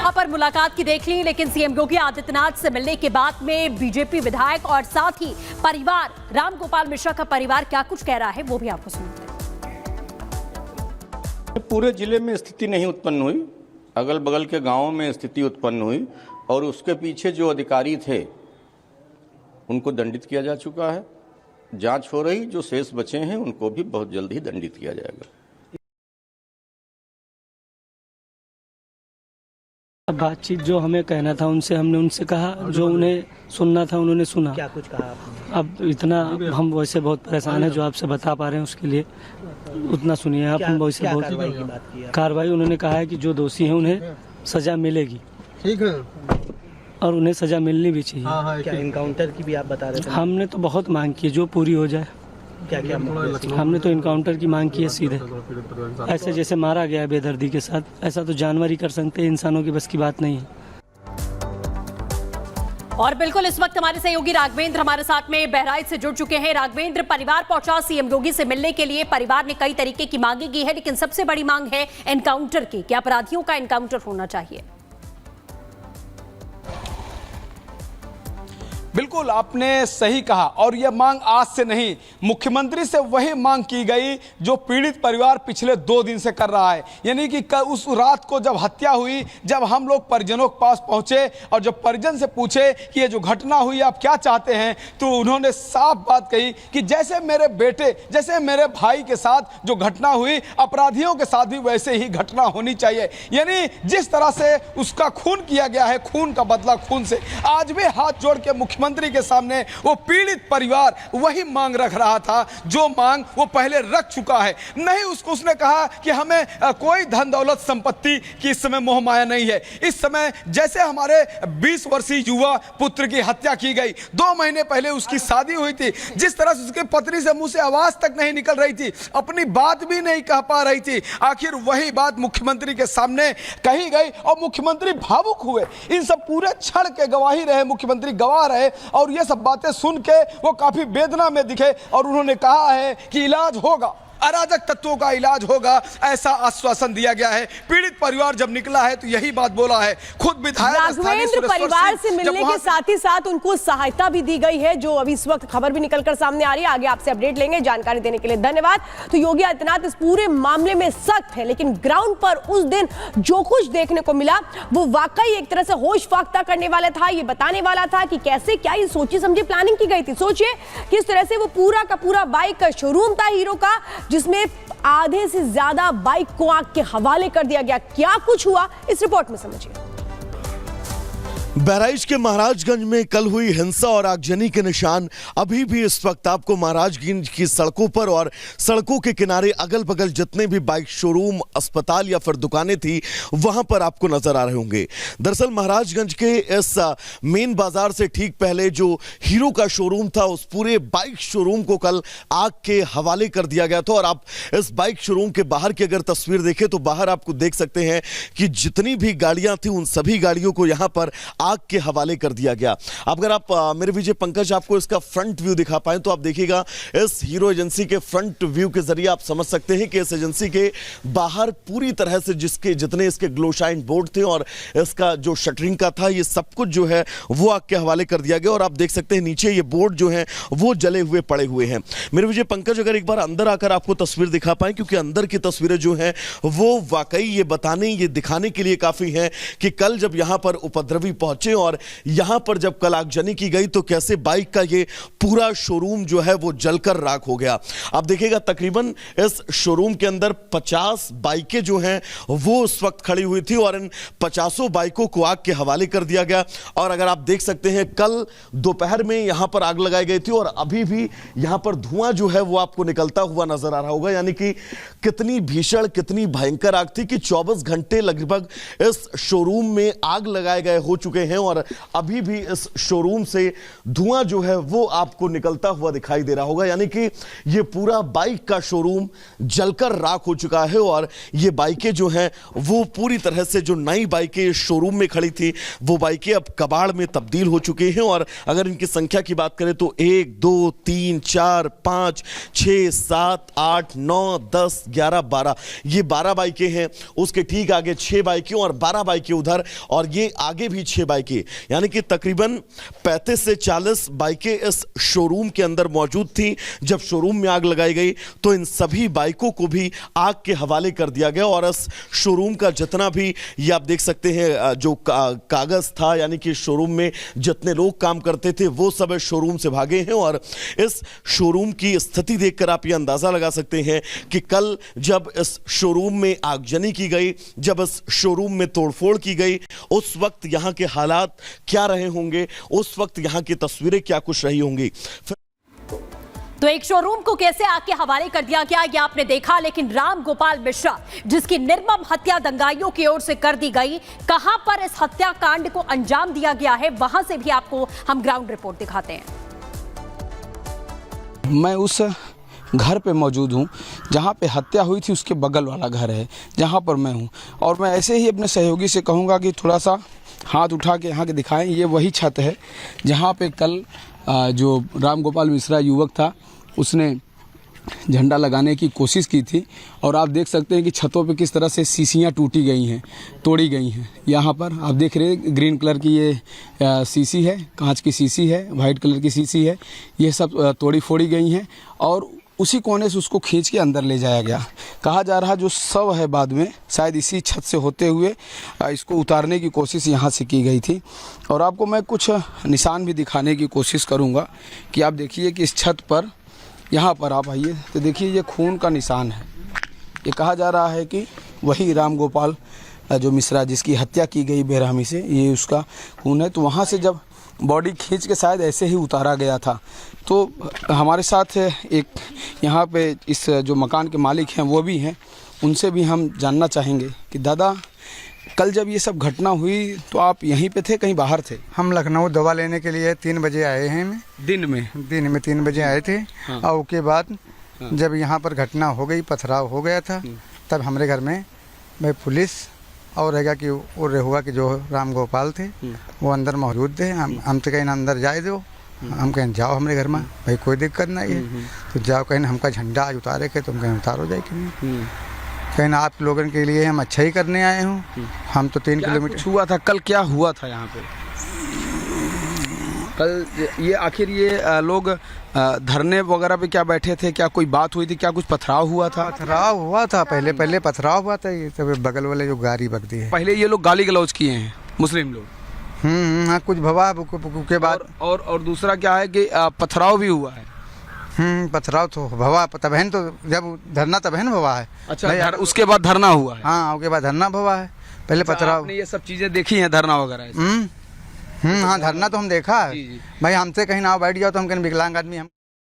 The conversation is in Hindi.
यहां पर मुलाकात की देख ली, लेकिन सीएम योगी आदित्यनाथ से मिलने के बाद में बीजेपी विधायक और साथ ही परिवार रामगोपाल मिश्रा का परिवार क्या कुछ कह रहा है वो भी आपको सुनते हैं। पूरे जिले में स्थिति नहीं उत्पन्न हुई, अगल बगल के गांवों में स्थिति उत्पन्न हुई और उसके पीछे जो अधिकारी थे उनको दंडित किया जा चुका है। जांच हो रही, जो शेष बचे हैं उनको भी बहुत जल्द ही दंडित किया जाएगा। बातचीत जो हमें कहना था उनसे हमने उनसे कहा, जो उन्हें सुनना था उन्होंने सुना। क्या कुछ कहा आपने? अब इतना हम वैसे बहुत परेशान हैं, जो आपसे बता पा रहे हैं उसके लिए उतना सुनिए आप। हम वैसे बहुत कार्रवाई उन्होंने कहा है कि जो दोषी हैं उन्हें सजा मिलेगी, ठीक है, और उन्हें सजा मिलनी भी चाहिए। क्या इनकाउंटर की भी आप बता रहे थे? हमने तो बहुत मांग की है, जो पूरी हो जाए। क्या क्या हमने तो इनकाउंटर की मांग की है सीधे, ऐसे जैसे मारा गया बेदर्दी के साथ, ऐसा तो जानवर ही कर सकते हैं, इंसानों की बस की बात नहीं है। और बिल्कुल इस वक्त हमारे सहयोगी राघवेंद्र हमारे साथ में बहराइच से जुड़ चुके हैं। राघवेंद्र, परिवार पहुंचा सीएम योगी से मिलने के लिए, परिवार ने कई तरीके की मांगे की है, लेकिन सबसे बड़ी मांग है एनकाउंटर की। क्या अपराधियों का एनकाउंटर होना चाहिए? बिल्कुल आपने सही कहा, और यह मांग आज से नहीं, मुख्यमंत्री से वही मांग की गई जो पीड़ित परिवार पिछले 2 दिन से कर रहा है। यानी कि उस रात को जब हत्या हुई, जब हम लोग परिजनों के पास पहुंचे और जब परिजन से पूछे कि ये जो घटना हुई आप क्या चाहते हैं, तो उन्होंने साफ बात कही कि जैसे मेरे बेटे, जैसे मेरे भाई के साथ जो घटना हुई, अपराधियों के साथ भी वैसे ही घटना होनी चाहिए। यानी जिस तरह से उसका खून किया गया है, खून का बदला खून से। आज भी हाथ जोड़ के मुख्यमंत्री के सामने वो पीड़ित परिवार वही मांग रख रहा था जो मांग वो पहले रख चुका है। नहीं उसने कहा कि हमें कोई धन दौलत संपत्ति की इस समय मोह माया नहीं है। इस समय जैसे हमारे 20 वर्षीय युवा पुत्र की हत्या की गई, 2 महीने पहले उसकी शादी हुई थी, जिस तरह से उसके पत्नी से मुंह से आवाज तक नहीं निकल रही थी, अपनी बात भी नहीं कह पा रही थी, आखिर वही बात मुख्यमंत्री के सामने कही गई और मुख्यमंत्री भावुक हुए। इन सब पूरे क्षण के गवाही रहे, मुख्यमंत्री गवाह रहे और ये सब बातें सुन के वो काफी वेदना में दिखे और उन्होंने कहा है कि इलाज होगा, अराजक तत्वों का इलाज होगा, ऐसा आश्वासन दिया गया है। पीड़ित परिवार जब निकला है तो यही बात बोला है। खुद विधायक परिवार से मिलने के साथ ही साथ उनको सहायता भी दी गई है, जो अभी इस वक्त खबर भी निकलकर सामने आ रही है। आगे आपसे अपडेट लेंगे, जानकारी देने के लिए धन्यवाद। तो योगी आदित्यनाथ इस पूरे मामले में सख्त है, लेकिन ग्राउंड पर उस दिन जो कुछ देखने को मिला वो वाकई एक तरह से होश फाख्ता करने वाला था। ये बताने वाला था कि कैसे क्या ये सोची समझी प्लानिंग की गई थी। सोचिए किस तरह से वो पूरा का पूरा बाइक का शोरूम था हीरो का, जिसमें आधे से ज्यादा बाइक को आग के हवाले कर दिया गया। क्या कुछ हुआ इस रिपोर्ट में समझिए। बहराइच के महाराजगंज में कल हुई हिंसा और आगजनी के निशान अभी भी इस वक्त आपको महाराजगंज की सड़कों पर और सड़कों के किनारे अगल बगल जितने भी बाइक शोरूम, अस्पताल या फिर दुकानें थी वहां पर आपको नजर आ रहे होंगे। दरअसल महाराजगंज के इस मेन बाजार से ठीक पहले जो हीरो का शोरूम था, उस पूरे बाइक शोरूम को कल आग के हवाले कर दिया गया था। और आप इस बाइक शोरूम के बाहर की अगर तस्वीर देखें तो बाहर आपको देख सकते हैं कि जितनी भी गाड़ियां थी उन सभी गाड़ियों को यहां पर आग के हवाले कर दिया गया। अगर आप मेरे विजय पंकज आपको इसका फ्रंट व्यू दिखा पाए तो आप देखिएगा इस हीरो एजेंसी के फ्रंट व्यू के जरिए आप समझ सकते हैं कि इस एजेंसी के बाहर पूरी तरह से जितने इसके ग्लोशाइन बोर्ड थे और इसका जो शटरिंग का था, ये सब कुछ जो है वो आग के हवाले कर दिया गया। और आप देख सकते हैं नीचे ये बोर्ड जो है वो जले हुए पड़े हुए हैं। मेरे विजय पंकज अगर एक बार अंदर आकर आपको तस्वीर दिखा पाए, क्योंकि अंदर की तस्वीरें जो है वो वाकई ये दिखाने के लिए काफी है कि कल जब यहां पर उपद्रवी पहुंचे और यहां पर जब कल आगजनी की गई तो कैसे बाइक का ये पूरा शोरूम जो है वो जलकर राख हो गया। आप देखिएगा तकरीबन इस शोरूम के अंदर 50 बाइकें जो हैं वो उस वक्त खड़ी हुई थी और इन 50 बाइकों को आग के हवाले कर दिया गया। और अगर आप देख सकते हैं कल दोपहर में यहां पर आग लगाई गई थी और अभी भी यहां पर धुआं जो है वो आपको निकलता हुआ नजर आ रहा होगा। यानी कि कितनी भीषण, कितनी भयंकर आग थी कि 24 घंटे लगभग इस शोरूम में आग लगाए गए हो चुके हैं और अभी भी इस शोरूम से धुआं जो है वो आपको निकलता हुआ दिखाई दे रहा होगा, यानी कि ये पूरा बाइक का शोरूम जलकर राख हो चुका है और ये बाइकें जो हैं वो पूरी तरह से, जो नई बाइकें शोरूम में खड़ी थी वो बाइकें अब कबाड़ में तब्दील हो चुकी हैं। और अगर इनकी संख्या की बात करें तो 1 2 3 4 5 6 7 8 9 10 11 12, ये 12 बाइकें हैं। उसके ठीक आगे 6 बाइकें और 12 बाइकें उधर, और ये आगे भी 6 बाइकें, यानी कि तकरीबन 35 से 40 बाइकें इस शोरूम के अंदर मौजूद थी। जब शोरूम में आग लगाई गई तो इन सभी बाइकों को भी आग के हवाले कर दिया गया और इस शोरूम का जितना भी, ये आप देख सकते हैं, जो कागज था, यानी कि शोरूम में जितने लोग काम करते थे वो सब इस शोरूम से भागे हैं। और इस शोरूम की स्थिति देखकर आप ये अंदाजा लगा सकते हैं कि कल जब इस शोरूम में आगजनी की गई, जब इस शोरूम में तोड़फोड़ की गई, उस वक्त यहाँ के हालात क्या रहे होंगे, उस वक्त यहाँ की तस्वीरें क्या कुछ रही होंगी। तो एक शोरूम को कैसे आग के हवाले कर दिया गया ये आपने देखा, लेकिन राम गोपाल मिश्रा जिसकी निर्मम हत्या दंगाइयों की ओर से कर दी गई, कहां पर इस हत्याकांड को अंजाम दिया गया है, वहां से भी आपको हम ग्राउंड रिपोर्ट दिखाते हैं। मैं उस घर पे मौजूद हूँ जहाँ पे हत्या हुई थी, उसके बगल वाला घर है जहाँ पर मैं हूँ। और मैं ऐसे ही अपने सहयोगी से कहूँगा कि थोड़ा सा हाथ उठा के यहाँ के दिखाएं। ये वही छत है जहाँ पे कल जो राम गोपाल मिश्रा युवक था उसने झंडा लगाने की कोशिश की थी। और आप देख सकते हैं कि छतों पे किस तरह से शीशियाँ टूटी गई हैं, तोड़ी गई हैं। यहाँ पर आप देख रहे हैं ग्रीन कलर की ये शीशी है, कांच की शीशी है, वाइट कलर की शीशी है, ये सब तोड़ी फोड़ी गई हैं। और उसी कोने से उसको खींच के अंदर ले जाया गया। कहा जा रहा जो शव है बाद में शायद इसी छत से होते हुए इसको उतारने की कोशिश यहाँ से की गई थी। और आपको मैं कुछ निशान भी दिखाने की कोशिश करूँगा कि आप देखिए कि इस छत पर, यहाँ पर आप आइए तो देखिए ये खून का निशान है। ये कहा जा रहा है कि वही राम गोपाल जो मिश्रा जिसकी हत्या की गई बेरहमी से, ये उसका खून है। तो वहाँ से जब बॉडी खींच के शायद ऐसे ही उतारा गया था। तो हमारे साथ एक यहाँ पे इस जो मकान के मालिक हैं वो भी हैं, उनसे भी हम जानना चाहेंगे कि दादा कल जब ये सब घटना हुई तो आप यहीं पे थे, कहीं बाहर थे? हम लखनऊ दवा लेने के लिए 3 बजे आए हैं। दिन में 3 बजे आए थे। हाँ। और उसके बाद जब यहाँ पर घटना हो गई, पथराव हो गया था, तब हमारे घर में भाई पुलिस और रहेगा कि वो रेहुआ के जो राम गोपाल थे वो अंदर मौजूद थे। हम तो कहीं अंदर जाए दो, हम कहें जाओ हमारे घर में, भाई कोई दिक्कत नहीं है तो जाओ। कहीं हमका झंडा आज उतारे के, तुम कहीं उतारो जाए कि नहीं, कहीं आप लोगों के लिए हम अच्छा ही करने आए हूँ। हम तो 3 किलोमीटर हुआ था। कल क्या हुआ था यहाँ पे? कल ये आखिर ये लोग धरने वगैरह पे क्या बैठे थे, क्या कोई बात हुई थी, क्या कुछ पथराव हुआ था? पथराव हुआ था, पहले पथराव हुआ था। ये सब बगल वाले जो गाड़ी बगती है, पहले ये लोग गाली गलौज किए हैं मुस्लिम लोग। हाँ, कुछ भवा के बाद और दूसरा क्या है कि पथराव भी हुआ है। पथराव तो भवा तबहन, तो जब धरना तबहन भवा है। अच्छा, उसके बाद धरना हुआ है। हाँ, उसके बाद धरना भवा है, पहले पथराव। आपने ये सब चीजें देखी हैं, धरना वगैरह? हाँ, धरना तो हम देखा है भाई। हमसे कहीं ना बैठ जाओ तो हम कहीं विकलांग आदमी हम